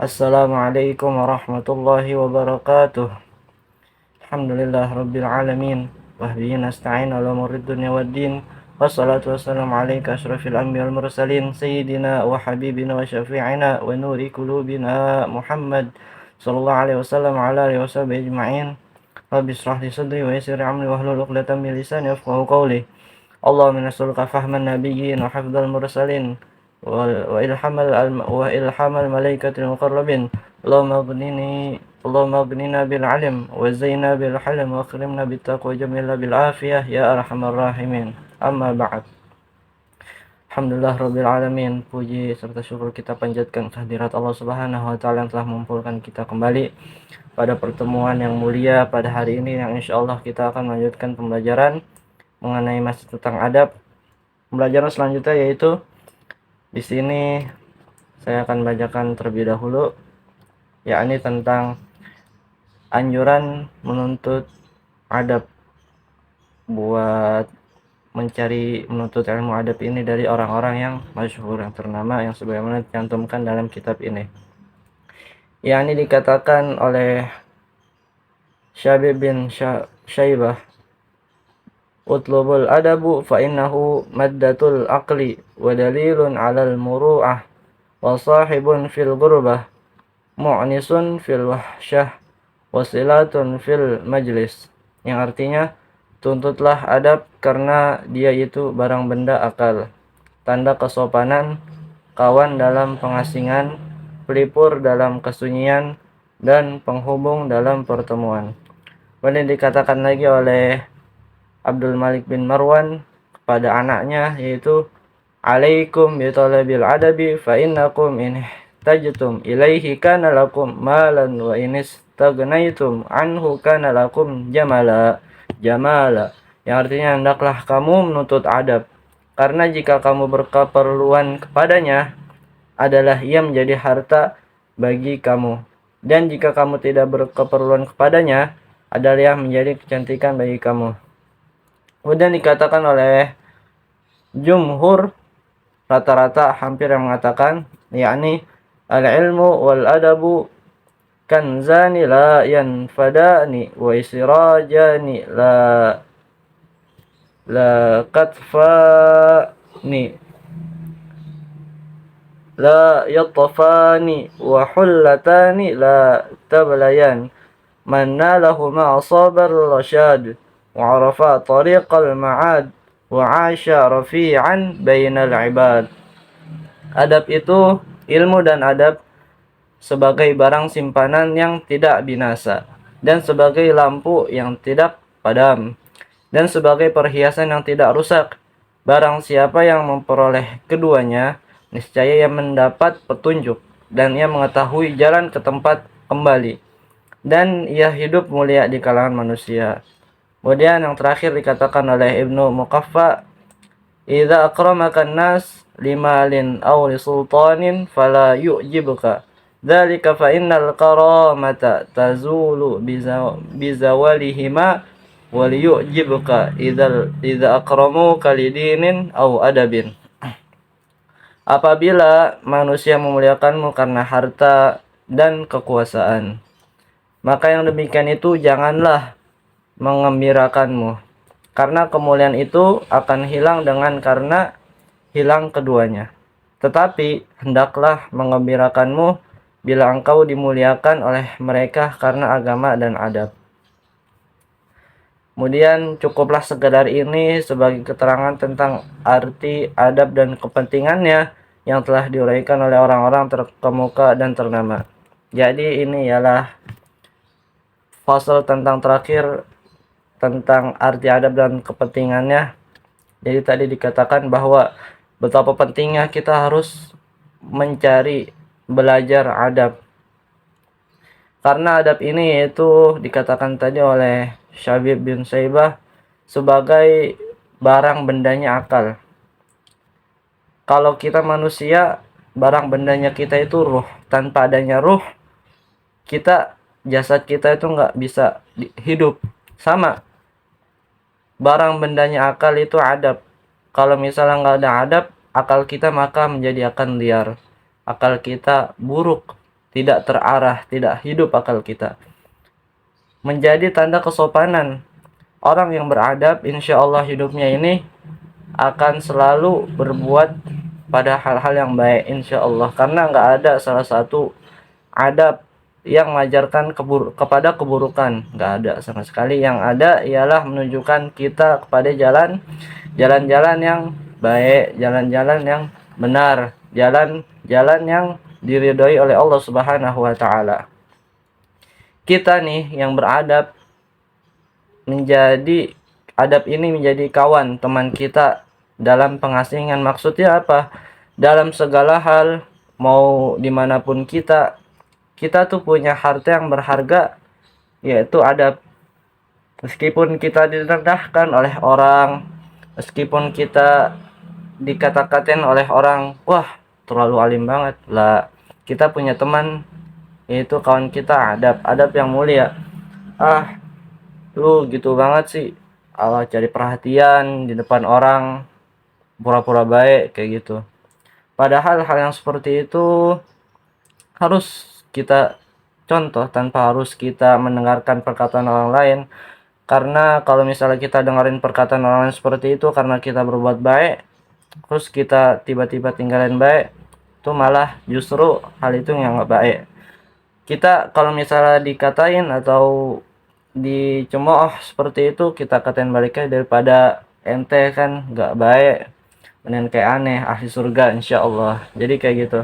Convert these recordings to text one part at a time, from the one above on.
Assalamualaikum warahmatullahi wabarakatuh. Alhamdulillah rabbil alamin. Wa bihi nasta'in ala umuri dunya waddin. Wassalatu wassalamu alayka asyrafil anbiya'i wal mursalin sayyidina wa habibina wa syafi'ina wa nuri qulubina Muhammad sallallahu alaihi wasallam wa ala alihi washabihi ajma'in. Rabbi ishrah li sadri wa yassir li amri wahlul 'uqdatam min lisani yafqahu qawli. Allahumma nas'aluka fahman nabiyyin wa hifdzal mursalin وإلحام الملائكة المقربين. اللهم اغننا بالعلم وزينا بالحلم واكرمنا بالتقوى وجملنا بالعافية يا أرحم الراحمين. Amma ba'd. Alhamdulillah rabbil alamin. Puji serta syukur kita panjatkan kehadirat Allah Subhanahu wa taala yang telah mengumpulkan kita kembali pada pertemuan yang mulia pada hari ini, yang insyaallah kita akan melanjutkan pembelajaran mengenai masih tentang adab. Pembelajaran selanjutnya yaitu di sini saya akan bacakan terlebih dahulu, yakni tentang anjuran menuntut adab, buat menuntut ilmu adab ini dari orang-orang yang masyhur, yang ternama, yang sebagaimana dicantumkan dalam kitab ini. Yakni dikatakan oleh Syabib bin Syaibah, utlubul adabu fa innahu maddatul aqli wa dalilun 'alal muru'ah wa sahibun fil gurbah mu'nisun fil wahsyah wasilatun fil majlis, yang artinya tuntutlah adab karena dia itu barang benda akal, tanda kesopanan, kawan dalam pengasingan, pelipur dalam kesunyian, dan penghubung dalam pertemuan. Kemudian dikatakan lagi oleh Abdul Malik bin Marwan kepada anaknya, yaitu alaikum bi talabil adabi fa innakum in tajtum ilaihi kana lakum malan wa in istagnaitum anhu kana lakum jamala, yang artinya hendaklah kamu menuntut adab karena jika kamu berkeperluan kepadanya adalah ia menjadi harta bagi kamu, dan jika kamu tidak berkeperluan kepadanya adalah ia menjadi kecantikan bagi kamu. Kemudian dikatakan oleh jumhur, rata-rata hampir yang mengatakan, yakni al-ilmu wal adabu kanzani la yanfadani wa isirajani la katfani la yatfani wa hullatani la tablayan man nalahuma asabar rasyad wa arafa tariqal ma'ad wa 'asha rafi'an bainal ibad. Adab itu ilmu dan adab sebagai barang simpanan yang tidak binasa, dan sebagai lampu yang tidak padam, dan sebagai perhiasan yang tidak rusak. Barang siapa yang memperoleh keduanya, niscaya ia mendapat petunjuk, dan ia mengetahui jalan ke tempat kembali, dan ia hidup mulia di kalangan manusia. Kemudian yang terakhir dikatakan oleh Ibnu Muqaffa, idza akramaka an-nas limalin aw li sultanin fala yu'jibuka dzalika fa innal karamata tazulu bizawalihima wa liyu'jibuka idza akramuka lidinin aw adabin. Apabila manusia memuliakanmu karena harta dan kekuasaan, maka yang demikian itu janganlah mengembirakanmu, karena kemuliaan itu akan hilang karena hilang keduanya. Tetapi hendaklah mengembirakanmu bila engkau dimuliakan oleh mereka karena agama dan adab. Kemudian cukuplah sekedar ini sebagai keterangan tentang arti adab dan kepentingannya yang telah diuraikan oleh orang-orang terkemuka dan ternama. Jadi ini ialah fasal terakhir tentang arti adab dan kepentingannya. Jadi tadi dikatakan bahwa betapa pentingnya kita harus belajar adab. Karena adab ini yaitu dikatakan tadi oleh Syabib bin Syaibah sebagai barang bendanya akal. Kalau kita manusia, barang bendanya kita itu ruh. Tanpa adanya ruh, jasad kita itu nggak bisa hidup. Sama, barang bendanya akal itu adab. Kalau misalnya nggak ada adab, akal kita maka menjadi akan liar. Akal kita buruk. tidak terarah, tidak hidup akal kita. Menjadi tanda kesopanan. Orang yang beradab insya Allah hidupnya ini akan selalu berbuat pada hal-hal yang baik insya Allah. Karena nggak ada salah satu adab yang mengajarkan kepada keburukan, nggak ada sama sekali. Yang ada ialah menunjukkan kita kepada jalan-jalan yang baik, jalan-jalan yang benar, jalan-jalan yang diridhoi oleh Allah Subhanahu wa taala. Kita nih yang beradab menjadi adab ini menjadi kawan teman kita dalam pengasingan. Maksudnya apa? Dalam segala hal, mau dimanapun kita tuh punya harta yang berharga, yaitu adab. Meskipun kita direndahkan oleh orang, meskipun kita dikata-katain oleh orang, wah terlalu alim banget lah, kita punya teman, yaitu kawan kita adab yang mulia. Ah, lu gitu banget sih, Allah cari perhatian di depan orang, pura-pura baik kayak gitu. Padahal hal yang seperti itu harus kita contoh tanpa harus kita mendengarkan perkataan orang lain. Karena kalau misalnya kita dengerin perkataan orang lain seperti itu karena kita berbuat baik, terus kita tiba-tiba tinggalin baik, itu malah justru hal itu yang nggak baik. Kita kalau misalnya dikatain atau dicemooh seperti itu, kita katain baliknya daripada ente kan nggak baik, mending kayak aneh, ahli surga insya Allah. Jadi kayak gitu.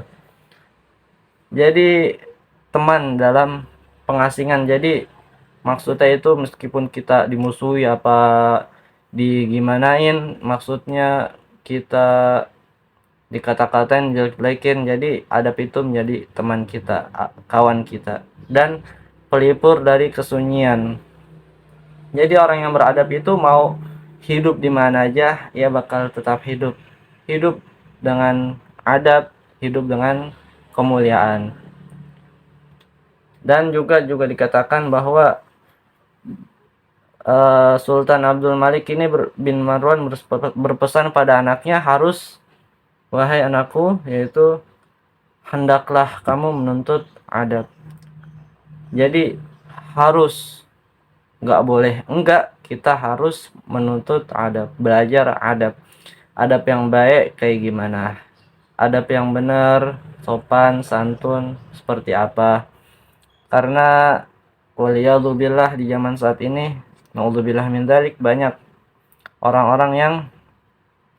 Jadi teman dalam pengasingan. Jadi maksudnya itu meskipun kita dimusuhi apa digimanain, maksudnya kita dikata-katain, jelek-jelekin, jadi adab itu menjadi teman kita, kawan kita, dan pelipur dari kesunyian. Jadi orang yang beradab itu mau hidup di mana aja, ia bakal tetap hidup dengan adab, hidup dengan kemuliaan. Dan juga dikatakan bahwa Sultan Abdul Malik ini bin Marwan berpesan pada anaknya, harus, wahai anakku, yaitu hendaklah kamu menuntut adab. Jadi harus, nggak boleh enggak, kita harus menuntut adab, belajar adab yang baik kayak gimana, adab yang benar, sopan santun seperti apa. Karena waliyadzubillah di zaman saat ini, naudzubillah min dzalik, banyak orang-orang yang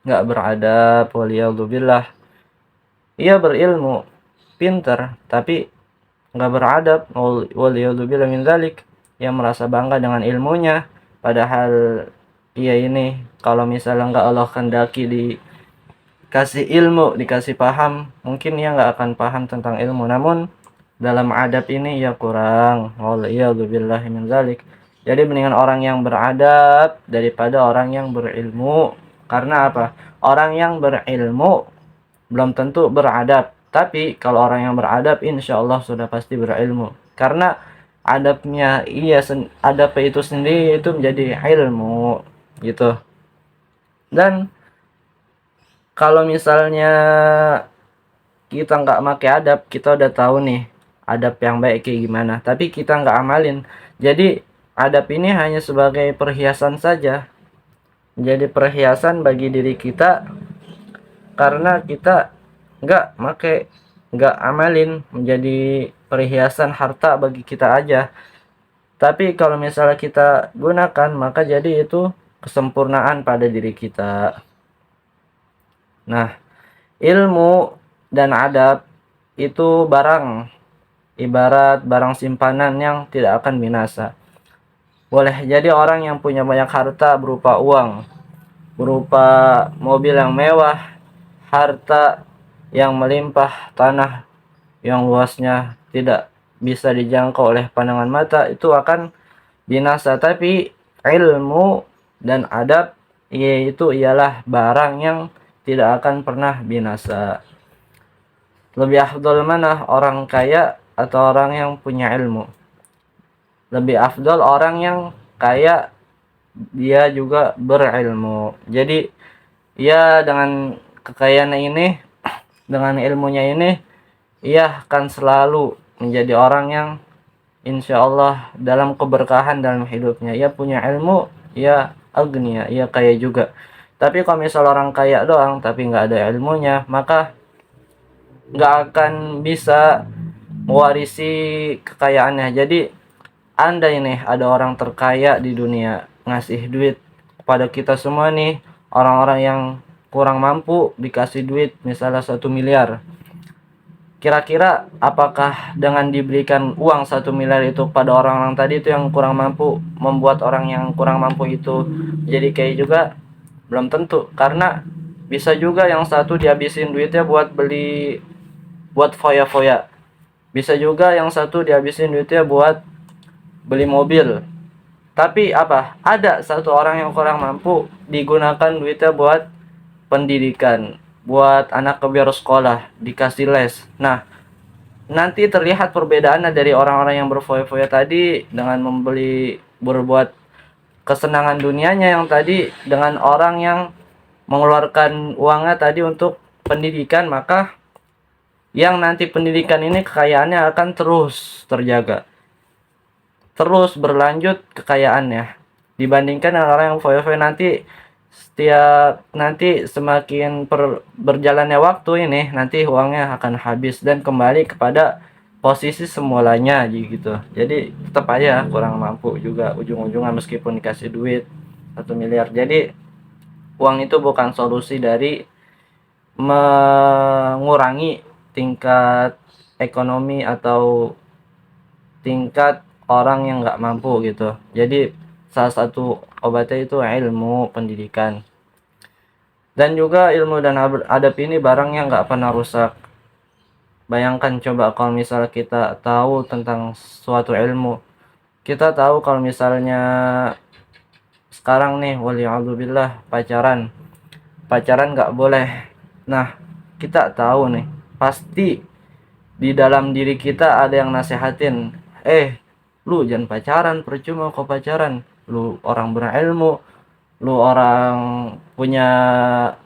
nggak beradab, waliyadzubillah. Ia berilmu, pinter, tapi nggak beradab, waliyadzubillah min dzalik. Yang merasa bangga dengan ilmunya, padahal ia ini kalau misalnya nggak Allah kehendaki dikasih ilmu, dikasih paham, mungkin ia nggak akan paham tentang ilmu. Namun dalam adab ini ia kurang, waliyadzubillah min dzalik. Jadi mendingan orang yang beradab daripada orang yang berilmu. Karena apa? Orang yang berilmu belum tentu beradab, tapi kalau orang yang beradab insya Allah sudah pasti berilmu. Karena adab itu sendiri itu menjadi ilmu gitu. Dan kalau misalnya kita nggak pakai adab, kita udah tahu nih adab yang baik kayak gimana, tapi kita nggak amalin, jadi adab ini hanya sebagai perhiasan saja, menjadi perhiasan bagi diri kita karena kita nggak amalin, menjadi perhiasan harta bagi kita aja. Tapi kalau misalnya kita gunakan, maka jadi itu kesempurnaan pada diri kita. Nah, ilmu dan adab itu ibarat barang simpanan yang tidak akan binasa. Boleh jadi orang yang punya banyak harta berupa uang, berupa mobil yang mewah, harta yang melimpah, tanah yang luasnya tidak bisa dijangkau oleh pandangan mata, itu akan binasa. Tapi ilmu dan adab yaitu ialah barang yang tidak akan pernah binasa. Lebih afdol mana, orang kaya atau orang yang punya ilmu? Lebih afdol orang yang kaya, dia juga berilmu. Jadi ia dengan kekayaan ini, dengan ilmunya ini, ia akan selalu menjadi orang yang insya Allah dalam keberkahan dalam hidupnya. Ia punya ilmu, ia agnia, ia kaya juga. Tapi kalau misal orang kaya doang tapi nggak ada ilmunya, maka nggak akan bisa mewarisi kekayaannya. Jadi andai nih ada orang terkaya di dunia ngasih duit kepada kita semua nih, orang-orang yang kurang mampu dikasih duit misalnya 1 miliar. Kira-kira apakah dengan diberikan uang 1 miliar itu pada orang-orang tadi itu yang kurang mampu, membuat orang yang kurang mampu itu jadi kayak juga? Belum tentu, karena bisa juga yang satu dihabisin duitnya buat foya-foya. Bisa juga yang satu dihabisin duitnya buat beli mobil. Tapi apa? Ada satu orang yang kurang mampu digunakan duitnya buat pendidikan, buat anak ke biar sekolah, dikasih les. Nah, nanti terlihat perbedaannya dari orang-orang yang berfoya-foya tadi dengan berbuat kesenangan dunianya yang tadi dengan orang yang mengeluarkan uangnya tadi untuk pendidikan. Maka yang nanti pendidikan ini kekayaannya akan terus terjaga, terus berlanjut kekayaannya, dibandingkan dengan orang yang foya-foya nanti. Setiap nanti semakin berjalannya waktu ini, nanti uangnya akan habis dan kembali kepada posisi semulanya gitu. Jadi tetap aja kurang mampu juga ujung-ujungnya meskipun dikasih duit 1 miliar. Jadi uang itu bukan solusi dari mengurangi tingkat ekonomi atau tingkat orang yang nggak mampu gitu. Jadi salah satu obatnya itu ilmu pendidikan. Dan juga ilmu dan adab ini barang yang nggak pernah rusak. Bayangkan coba kalau misalnya kita tahu tentang suatu ilmu, kita tahu kalau misalnya sekarang nih wali'adzubillah pacaran nggak boleh. Nah, kita tahu nih pasti di dalam diri kita ada yang nasehatin, lu jangan pacaran, percuma kau pacaran, lu orang berilmu, lu orang punya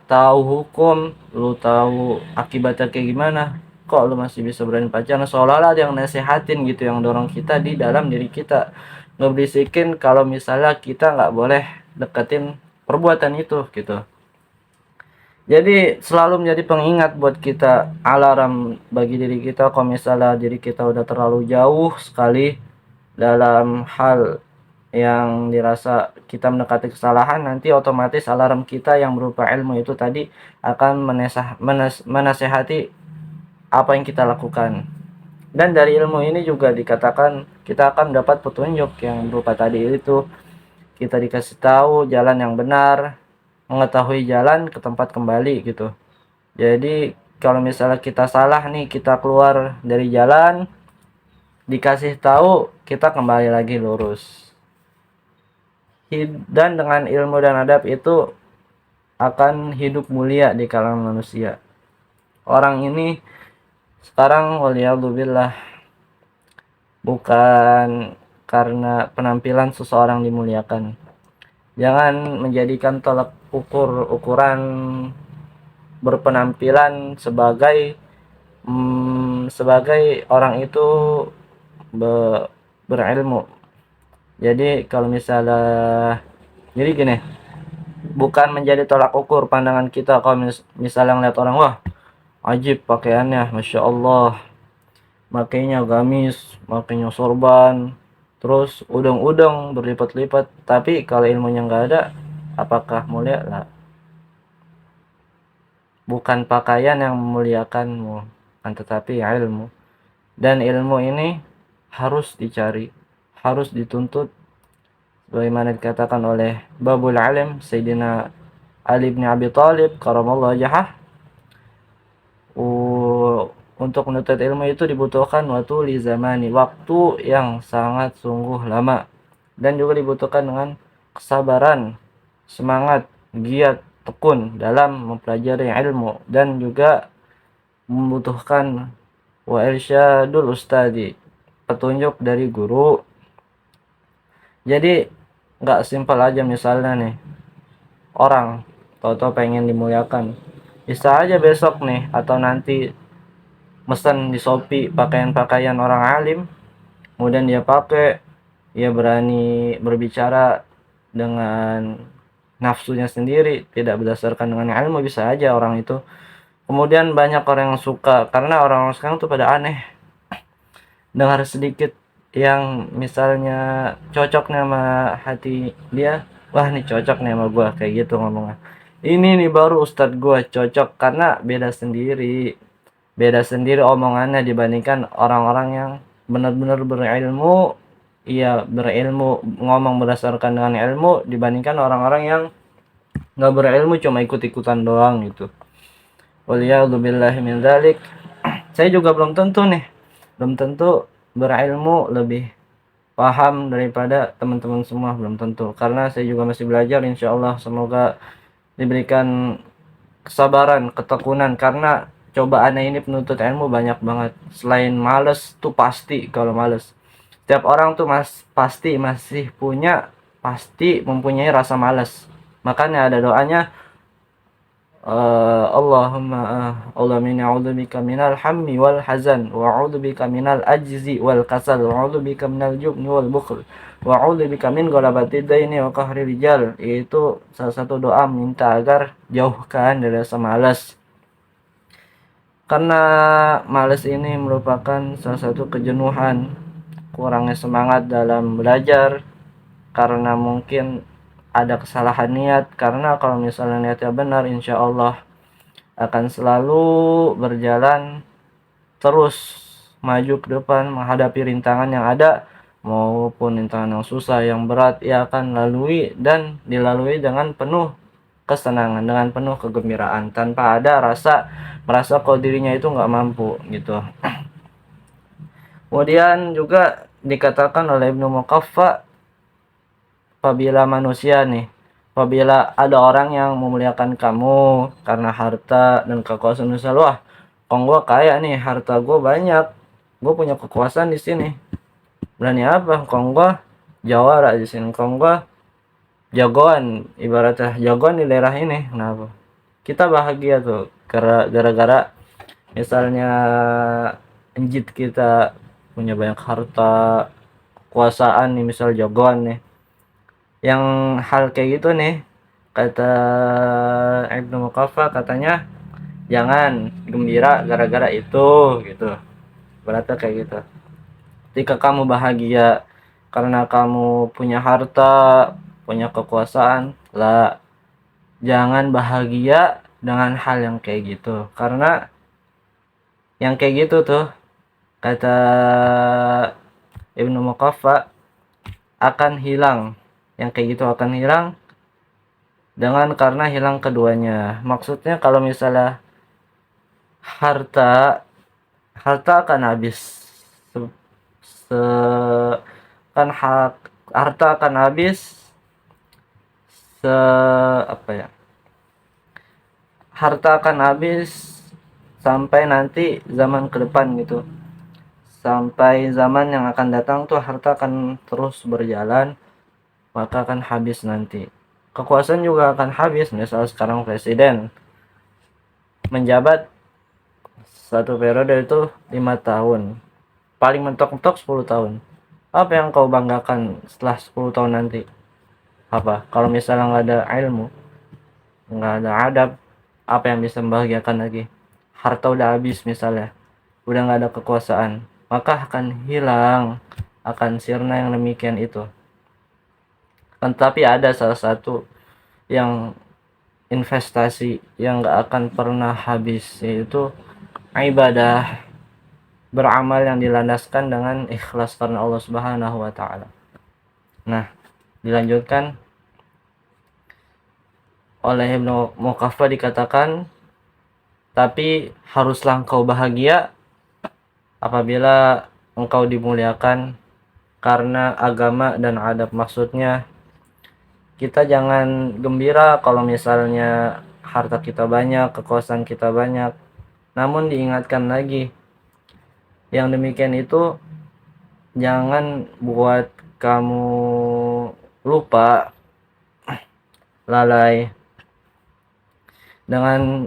tahu hukum, lu tahu akibatnya kayak gimana, kok lu masih bisa berani pacaran. Seolah-olah ada yang nasehatin gitu, yang dorong kita di dalam diri kita, ngebisikin kalau misalnya kita nggak boleh deketin perbuatan itu gitu. Jadi selalu menjadi pengingat buat kita, alarm bagi diri kita kalau misalnya diri kita udah terlalu jauh sekali dalam hal yang dirasa kita mendekati kesalahan. Nanti otomatis alarm kita yang berupa ilmu itu tadi akan menasehati apa yang kita lakukan. Dan dari ilmu ini juga dikatakan kita akan dapat petunjuk yang berupa tadi itu, kita dikasih tahu jalan yang benar, mengetahui jalan ke tempat kembali gitu. Jadi kalau misalnya kita salah nih, kita keluar dari jalan, dikasih tahu, kita kembali lagi lurus. Dan dengan ilmu dan adab itu akan hidup mulia di kalangan manusia. Orang ini sekarang waliyadzubillah bukan karena penampilan seseorang dimuliakan. Jangan menjadikan tolak ukuran berpenampilan sebagai orang itu berilmu. Jadi kalau misalnya gini, bukan menjadi tolak ukur pandangan kita kalau misalnya ngeliat orang, wah ajib pakaiannya, masya Allah, makainya gamis, makainya sorban, terus udang-udang berlipat-lipat, tapi kalau ilmunya nggak ada, apakah mulia? Lah, bukan pakaian yang memuliakanmu, kan tetapi ilmu. Dan ilmu ini harus dicari, harus dituntut, bagaimana dikatakan oleh Babul Alim Sayyidina Ali bin Abi Thalib karamallahu wajhah, untuk menuntut ilmu itu dibutuhkan waktu li zamani, waktu yang sangat sungguh lama, dan juga dibutuhkan dengan kesabaran, semangat, giat, tekun dalam mempelajari ilmu, dan juga membutuhkan wa irsyadul ustadi, petunjuk dari guru. Jadi nggak simpel aja misalnya nih orang tahu-tahu pengen dimuliakan, bisa aja besok nih atau nanti mesen di Shopee pakaian-pakaian orang alim, kemudian dia pakai, dia berani berbicara dengan nafsunya sendiri, tidak berdasarkan dengan ilmu, bisa aja orang itu. Kemudian banyak orang yang suka, karena orang-orang sekarang tuh pada aneh. Dengar sedikit yang misalnya cocok sama hati dia, wah nih cocok nih sama gua, kayak gitu ngomongnya. Ini nih baru ustadz gua cocok, karena beda sendiri omongannya dibandingkan orang-orang yang benar-benar berilmu. Iya, berilmu, ngomong berdasarkan dengan ilmu, dibandingkan orang-orang yang nggak berilmu, cuma ikut-ikutan doang gitu. Waliyadzubillahi min dzalik. Saya juga belum tentu nih, belum tentu berilmu lebih paham daripada teman-teman semua, belum tentu, karena saya juga masih belajar. Insya Allah semoga diberikan kesabaran, ketekunan, karena cobaan ini penuntut ilmu banyak banget. Selain males tuh pasti, kalau males setiap orang tuh pasti mempunyai rasa males. Makanya ada doanya, Allahumma Allahumma inni a'udzubika minal hammi wal hazan wa a'udzubika minal ajzi wal kasal wa a'udzubika minal jubni wal bukhl wa a'udzubika min ghalabatid daini wa qahri rijal. Itu salah satu doa minta agar jauhkan dari rasa malas, karena malas ini merupakan salah satu kejenuhan, kurangnya semangat dalam belajar, karena mungkin ada kesalahan niat. Karena kalau misalnya niatnya benar, insya Allah akan selalu berjalan terus, maju ke depan menghadapi rintangan yang ada, maupun rintangan yang susah, yang berat, ia akan lalui dan dilalui dengan penuh kesenangan, dengan penuh kegembiraan, tanpa ada merasa kalau dirinya itu nggak mampu gitu. Kemudian juga dikatakan oleh Ibnu Muqaffa, apabila ada orang yang memuliakan kamu karena harta dan kekuasaan, misal, wah kong gua kaya nih, harta gua banyak, gua punya kekuasaan di sini, berani apa kong gua jawara di sini, kong gua jagoan, ibaratnya jagoan di daerah ini. Kenapa kita bahagia tuh? Gara-gara misalnya enjit kita punya banyak harta, kekuasaan nih, misal jagoan nih. Yang hal kayak gitu nih, kata Ibnu Muqaffa, katanya jangan gembira gara-gara itu gitu. Berarti kayak gitu. Ketika kamu bahagia karena kamu punya harta, punya kekuasaan, lah jangan bahagia dengan hal yang kayak gitu. Karena yang kayak gitu tuh, kata Ibnu Muqaffa, akan hilang. Yang kayak gitu akan hilang karena hilang keduanya. Maksudnya kalau misalnya harta akan habis, se, kan harta akan habis, apa ya, harta akan habis sampai nanti zaman ke depan gitu, sampai zaman yang akan datang tuh harta akan terus berjalan, maka akan habis nanti. Kekuasaan juga akan habis. Misal sekarang presiden menjabat satu periode itu 5 tahun, paling mentok-mentok 10 tahun. Apa yang kau banggakan setelah 10 tahun nanti? Apa? Kalau misalnya nggak ada ilmu, nggak ada adab, apa yang bisa membahagiakan lagi? Harta udah habis misalnya, udah nggak ada kekuasaan, maka akan hilang, akan sirna yang demikian itu. Kan tapi ada salah satu yang investasi yang nggak akan pernah habis, yaitu ibadah, beramal yang dilandaskan dengan ikhlas karena Allah Subhanahu wa taala. Nah, dilanjutkan oleh Ibnu Muqaffa, dikatakan, tapi haruslah engkau bahagia apabila engkau dimuliakan karena agama dan adab. Maksudnya, kita jangan gembira kalau misalnya harta kita banyak, kekuasaan kita banyak, namun diingatkan lagi, yang demikian itu jangan buat kamu lupa, lalai dengan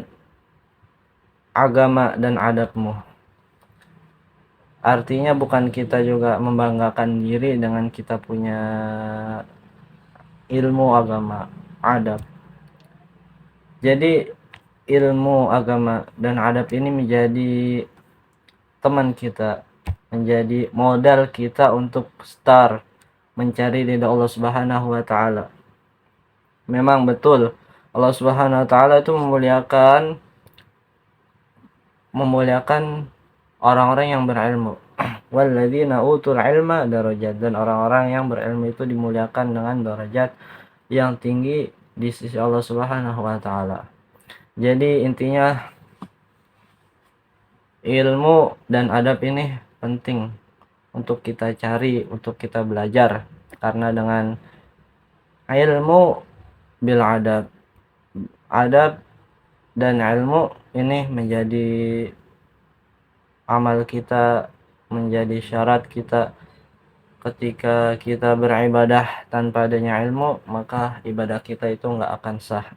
agama dan adabmu. artinya bukan kita juga membanggakan diri dengan kita punya ilmu agama, adab. Jadi ilmu agama dan adab ini menjadi teman kita, menjadi modal kita untuk start mencari ridha Allah Subhanahu wa taala. Memang betul Allah Subhanahu wa taala itu memuliakan orang-orang yang berilmu. Walladzina utul ilma darajat, dan orang-orang yang berilmu itu dimuliakan dengan derajat yang tinggi di sisi Allah Subhanahu wa taala. Jadi intinya ilmu dan adab ini penting untuk kita cari, untuk kita belajar, karena dengan ilmu bil adab dan ilmu ini menjadi amal kita, menjadi syarat kita. Ketika kita beribadah tanpa adanya ilmu, maka ibadah kita itu nggak akan sah.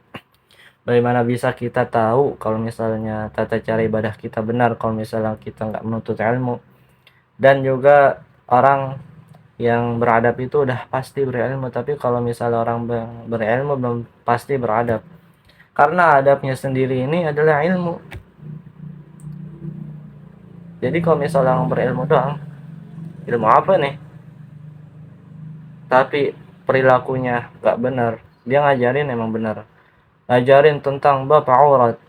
Bagaimana bisa kita tahu kalau misalnya tata cara ibadah kita benar kalau misalnya kita nggak menuntut ilmu? Dan juga orang yang beradab itu udah pasti berilmu, tapi kalau misalnya orang berilmu belum pasti beradab, karena adabnya sendiri ini adalah ilmu. Jadi kalau misalnya orang berilmu doang, ilmu apa nih, tapi perilakunya nggak benar, dia ngajarin emang benar, ngajarin tentang bab aurat,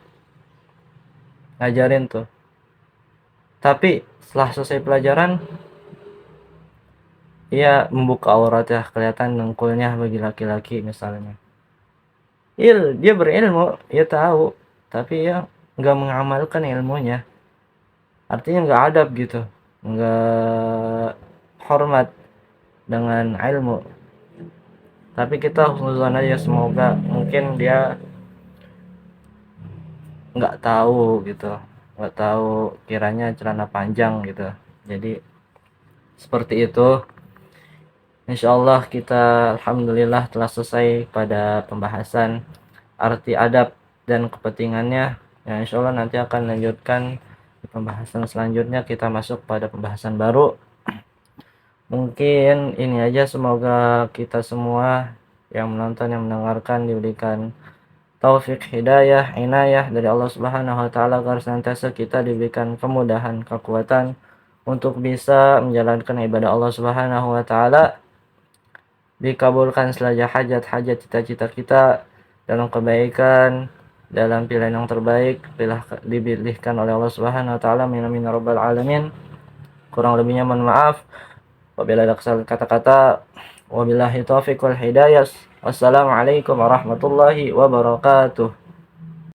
ngajarin tuh, tapi setelah selesai pelajaran ia membuka aurat, ya kelihatan dengkulnya bagi laki-laki misalnya. Dia berilmu, ia tahu, tapi ya nggak mengamalkan ilmunya, artinya nggak adab gitu, nggak hormat dengan ilmu. Tapi kita husnuzon aja, semoga mungkin dia nggak tahu gitu, nggak tahu kiranya celana panjang gitu. Jadi seperti itu. Insyaallah kita alhamdulillah telah selesai pada pembahasan arti adab dan kepentingannya. Ya, insyaallah nanti akan lanjutkan di pembahasan selanjutnya, kita masuk pada pembahasan baru. Mungkin ini aja, semoga kita semua yang menonton, yang mendengarkan diberikan taufik, hidayah, inayah dari Allah Subhanahu wa taala, agar senantiasa kita diberikan kemudahan, kekuatan untuk bisa menjalankan ibadah Allah Subhanahu wa taala, dikabulkan saja hajat-hajat cita-cita kita dalam kebaikan, dalam pilihan yang terbaik, dipilihkan oleh Allah Subhanahu wa taala. Amin ya rabbal alamin. Kurang lebihnya mohon maaf. Wabillahi ada kesalahan kata-kata, wabillahi taufiq wal hidayah. Wassalamualaikum warahmatullahi wabarakatuh.